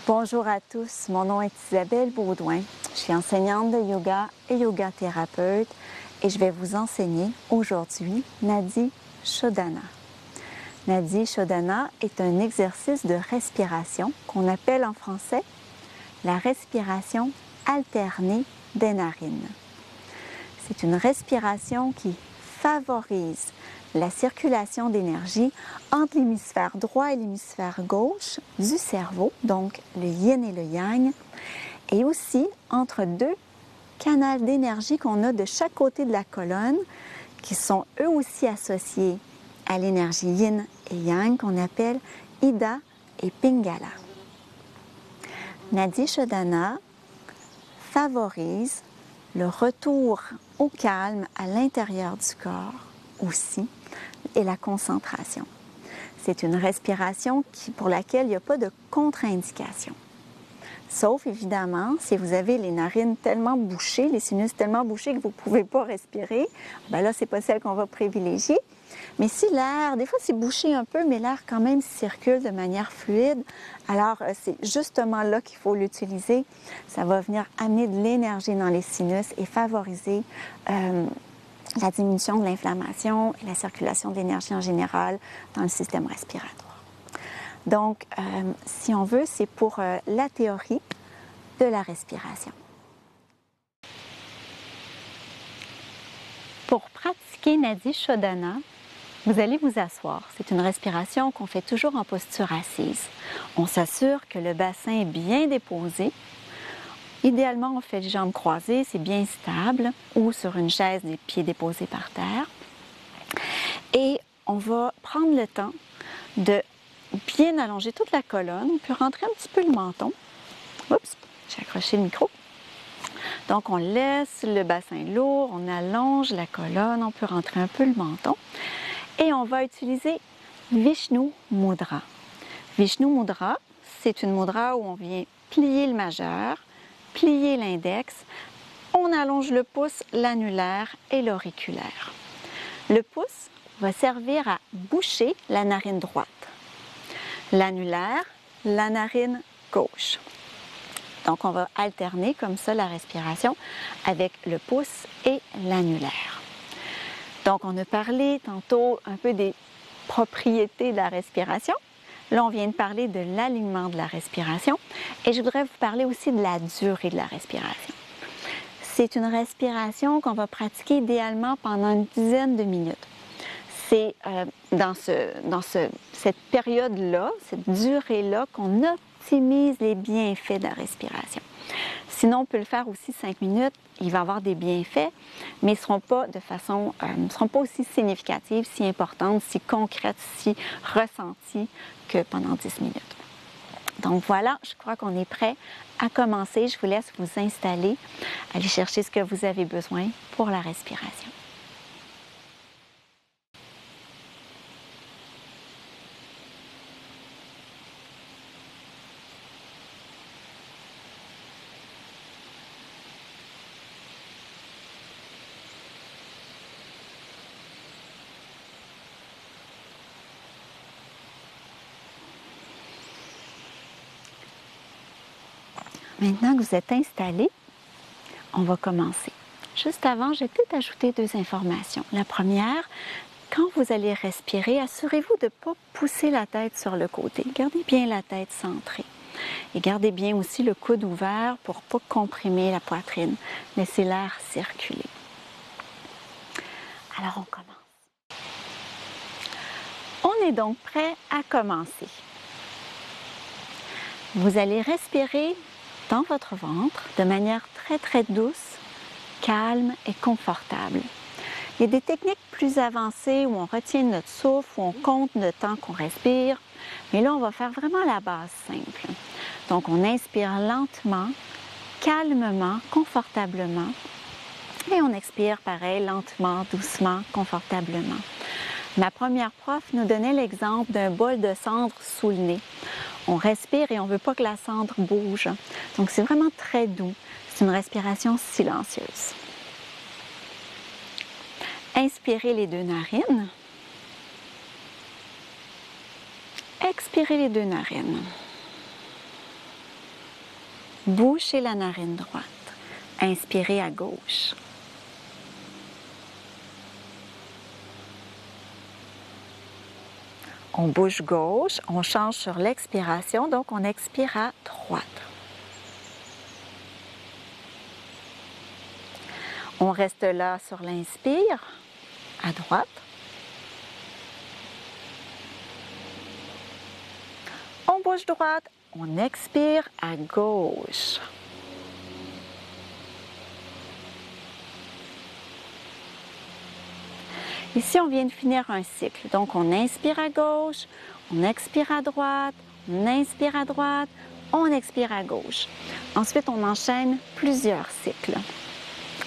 Bonjour à tous, mon nom est Isabelle Baudouin. Je suis enseignante de yoga et yoga thérapeute et je vais vous enseigner aujourd'hui Nadi Shodhana. Nadi Shodhana est un exercice de respiration qu'on appelle en français la respiration alternée des narines. C'est une respiration qui favorise la circulation d'énergie entre l'hémisphère droit et l'hémisphère gauche du cerveau, donc le yin et le yang, et aussi entre deux canaux d'énergie qu'on a de chaque côté de la colonne, qui sont eux aussi associés à l'énergie yin et yang, qu'on appelle Ida et Pingala. Nadi Shodhana favorise le retour au calme à l'intérieur du corps aussi et la concentration. C'est une respiration pour laquelle il n'y a pas de contre-indication. Sauf évidemment si vous avez les narines tellement bouchées, les sinus tellement bouchés que vous ne pouvez pas respirer, bien là, ce n'est pas celle qu'on va privilégier. Mais si l'air, des fois c'est bouché un peu, mais l'air quand même circule de manière fluide, alors c'est justement là qu'il faut l'utiliser. Ça va venir amener de l'énergie dans les sinus et favoriser la diminution de l'inflammation et la circulation de l'énergie en général dans le système respiratoire. Donc, si on veut, c'est pour la théorie de la respiration. Pour pratiquer Nadi Shodhana, vous allez vous asseoir. C'est une respiration qu'on fait toujours en posture assise. On s'assure que le bassin est bien déposé. Idéalement, on fait les jambes croisées, c'est bien stable, ou sur une chaise, les pieds déposés par terre. Et on va prendre le temps de bien allonger toute la colonne. On peut rentrer un petit peu le menton. Oups, j'ai accroché le micro. Donc, on laisse le bassin lourd, on allonge la colonne, on peut rentrer un peu le menton. Et on va utiliser Vishnu Mudra. Vishnu Mudra, c'est une mudra où on vient plier le majeur, plier l'index, on allonge le pouce, l'annulaire et l'auriculaire. Le pouce va servir à boucher la narine droite. L'annulaire, la narine gauche. Donc, on va alterner comme ça la respiration avec le pouce et l'annulaire. Donc, on a parlé tantôt un peu des propriétés de la respiration. Là, on vient de parler de l'alignement de la respiration et je voudrais vous parler aussi de la durée de la respiration. C'est une respiration qu'on va pratiquer idéalement pendant une dizaine de minutes. C'est dans cette période-là, cette durée-là, qu'on optimise les bienfaits de la respiration. Sinon, on peut le faire aussi 5 minutes, il va avoir des bienfaits, mais ne seront pas aussi significatives, si importantes, si concrètes, si ressenties que pendant 10 minutes. Donc voilà, je crois qu'on est prêt à commencer. Je vous laisse vous installer, aller chercher ce que vous avez besoin pour la respiration. Maintenant que vous êtes installé, on va commencer. Juste avant, je vais peut-être ajouter 2 informations. La première, quand vous allez respirer, assurez-vous de ne pas pousser la tête sur le côté. Gardez bien la tête centrée. Et gardez bien aussi le coude ouvert pour ne pas comprimer la poitrine. Laissez l'air circuler. Alors, on commence. On est donc prêt à commencer. Vous allez respirer dans votre ventre de manière très très douce, calme et confortable. Il y a des techniques plus avancées où on retient notre souffle, où on compte le temps qu'on respire, mais là on va faire vraiment la base simple. Donc on inspire lentement, calmement, confortablement et on expire pareil, lentement, doucement, confortablement. Ma première prof nous donnait l'exemple d'un bol de cendre sous le nez. On respire et on ne veut pas que la cendre bouge. Donc, c'est vraiment très doux. C'est une respiration silencieuse. Inspirez les 2 narines. Expirez les 2 narines. Bouchez la narine droite. Inspirez à gauche. On bouge gauche, on change sur l'expiration, donc on expire à droite. On reste là sur l'inspire, à droite. On bouge droite, on expire à gauche. Ici, on vient de finir un cycle. Donc, on inspire à gauche, on expire à droite, on inspire à droite, on expire à gauche. Ensuite, on enchaîne plusieurs cycles.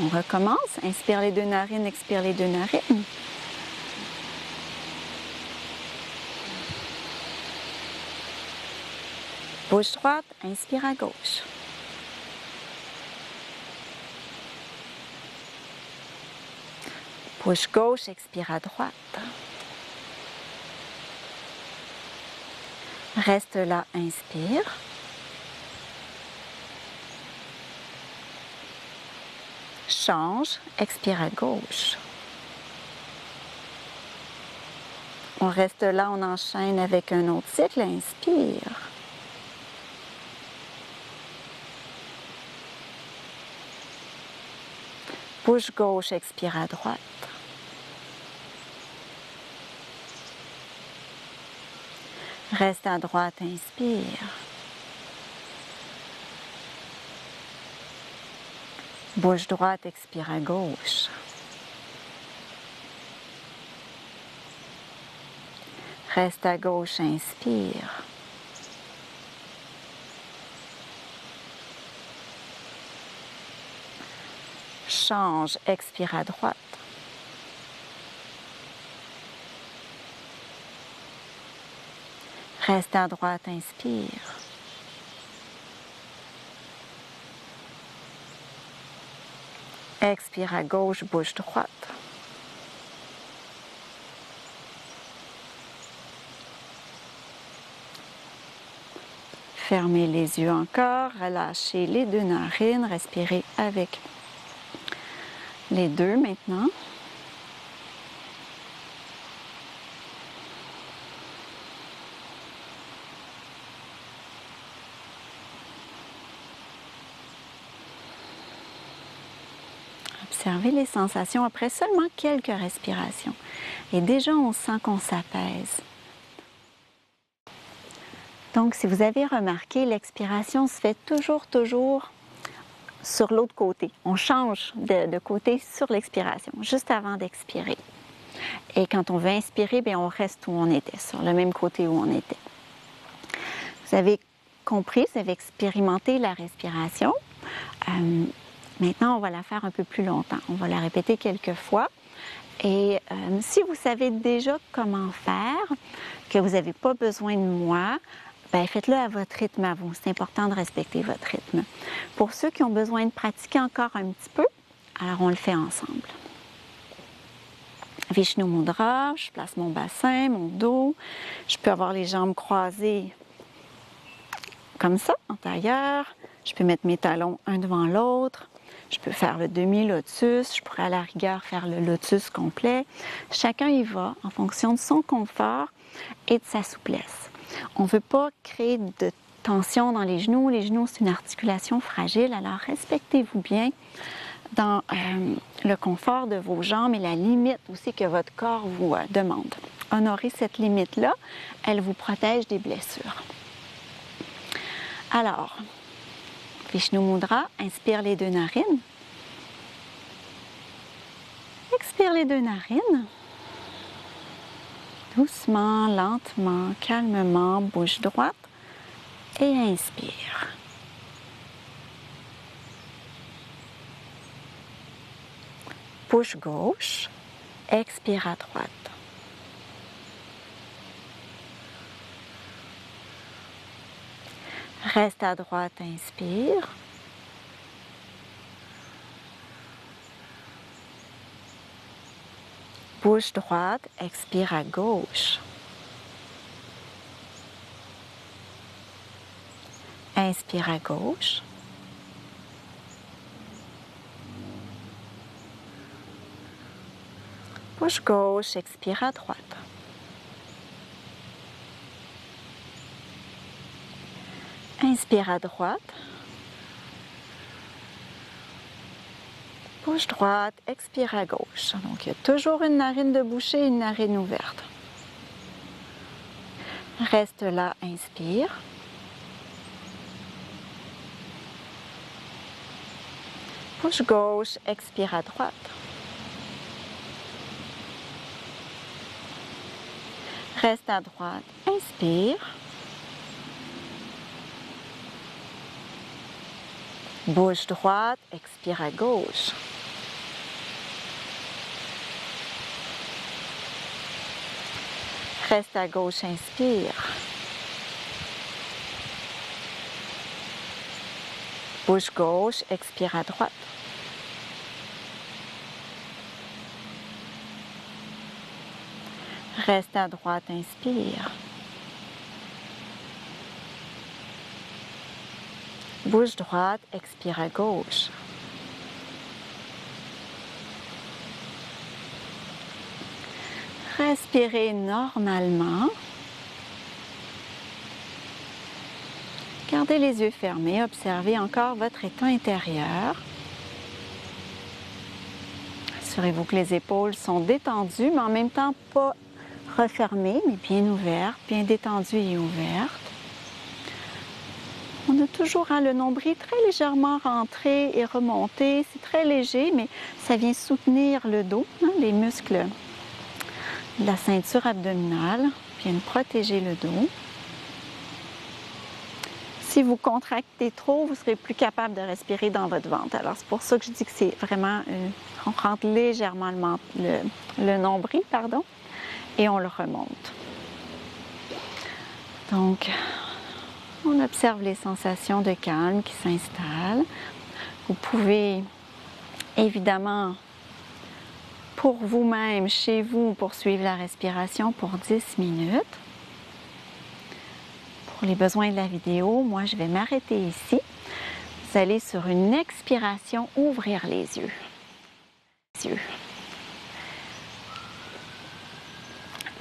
On recommence. Inspire les deux narines, expire les deux narines. Bouge droite, inspire à gauche. Bouge gauche, expire à droite. Reste là, inspire. Change, expire à gauche. On reste là, on enchaîne avec un autre cycle, inspire. Bouge gauche, expire à droite. Reste à droite, inspire. Bouge droite, expire à gauche. Reste à gauche, inspire. Change, expire à droite. Reste à droite, inspire. Expire à gauche, bouge droite. Fermez les yeux encore, relâchez les deux narines, respirez avec les deux maintenant. Observez les sensations après seulement quelques respirations. Et déjà, on sent qu'on s'apaise. Donc, si vous avez remarqué, l'expiration se fait toujours sur l'autre côté. On change de côté sur l'expiration, juste avant d'expirer. Et quand on veut inspirer, bien, on reste où on était, sur le même côté où on était. Vous avez compris, vous avez expérimenté la respiration. Maintenant, on va la faire un peu plus longtemps. On va la répéter quelques fois. Et si vous savez déjà comment faire, que vous n'avez pas besoin de moi, bien, faites-le à votre rythme à vous. C'est important de respecter votre rythme. Pour ceux qui ont besoin de pratiquer encore un petit peu, alors on le fait ensemble. Vishnu Mudra, je place mon bassin, mon dos. Je peux avoir les jambes croisées comme ça, en tailleur. Je peux mettre mes talons un devant l'autre. Je peux faire le demi-lotus. Je pourrais à la rigueur faire le lotus complet. Chacun y va en fonction de son confort et de sa souplesse. On ne veut pas créer de tension dans les genoux. Les genoux, c'est une articulation fragile. Alors, respectez-vous bien dans le confort de vos jambes et la limite aussi que votre corps vous demande. Honorez cette limite-là. Elle vous protège des blessures. Alors, Vishnu Mudra, inspire les deux narines. Expire les deux narines. Doucement, lentement, calmement, bouche droite et inspire. Bouche gauche, expire à droite. Reste à droite, inspire. Bouche droite, expire à gauche. Inspire à gauche. Bouche gauche, expire à droite. Inspire à droite. Bouche droite, expire à gauche. Donc, il y a toujours une narine de bouchée et une narine ouverte. Reste là, inspire. Bouche gauche, expire à droite. Reste à droite, inspire. Bouche droite, expire à gauche. Reste à gauche, inspire. Bouche gauche, expire à droite. Reste à droite, inspire. Bouche droite, expire à gauche. Respirez normalement. Gardez les yeux fermés, observez encore votre état intérieur. Assurez-vous que les épaules sont détendues, mais en même temps pas refermées, mais bien ouvertes, bien détendues et ouvertes. On a toujours le nombril très légèrement rentré et remonté. C'est très léger, mais ça vient soutenir le dos, les muscles de la ceinture abdominale viennent protéger le dos. Si vous contractez trop, vous ne serez plus capable de respirer dans votre ventre. Alors, c'est pour ça que je dis que c'est vraiment, on rentre légèrement le nombril, et on le remonte. Donc, on observe les sensations de calme qui s'installent. Vous pouvez, évidemment, pour vous-même, chez vous, poursuivre la respiration pour 10 minutes. Pour les besoins de la vidéo, moi, je vais m'arrêter ici. Vous allez sur une expiration ouvrir les yeux.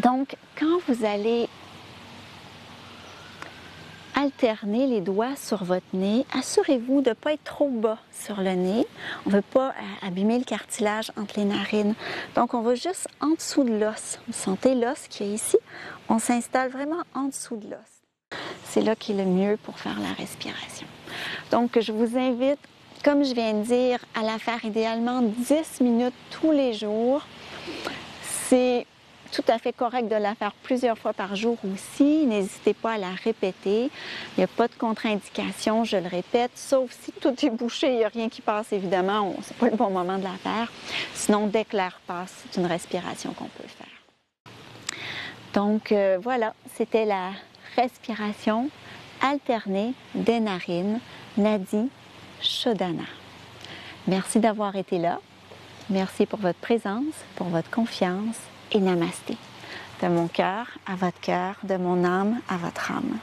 Donc, quand vous allez alterner les doigts sur votre nez, assurez-vous de ne pas être trop bas sur le nez. On ne veut pas abîmer le cartilage entre les narines. Donc, on va juste en dessous de l'os. Vous sentez l'os qui est ici? On s'installe vraiment en dessous de l'os. C'est là qui est le mieux pour faire la respiration. Donc, je vous invite, comme je viens de dire, à la faire idéalement 10 minutes tous les jours. C'est tout à fait correct de la faire plusieurs fois par jour aussi. N'hésitez pas à la répéter. Il n'y a pas de contre-indication, je le répète, sauf si tout est bouché, il n'y a rien qui passe, évidemment. Ce n'est pas le bon moment de la faire. Sinon, dès que l'air passe, c'est une respiration qu'on peut faire. Donc, voilà, c'était la respiration alternée des narines, Nadi Shodhana. Merci d'avoir été là. Merci pour votre présence, pour votre confiance et namasté. De mon cœur à votre cœur, de mon âme à votre âme.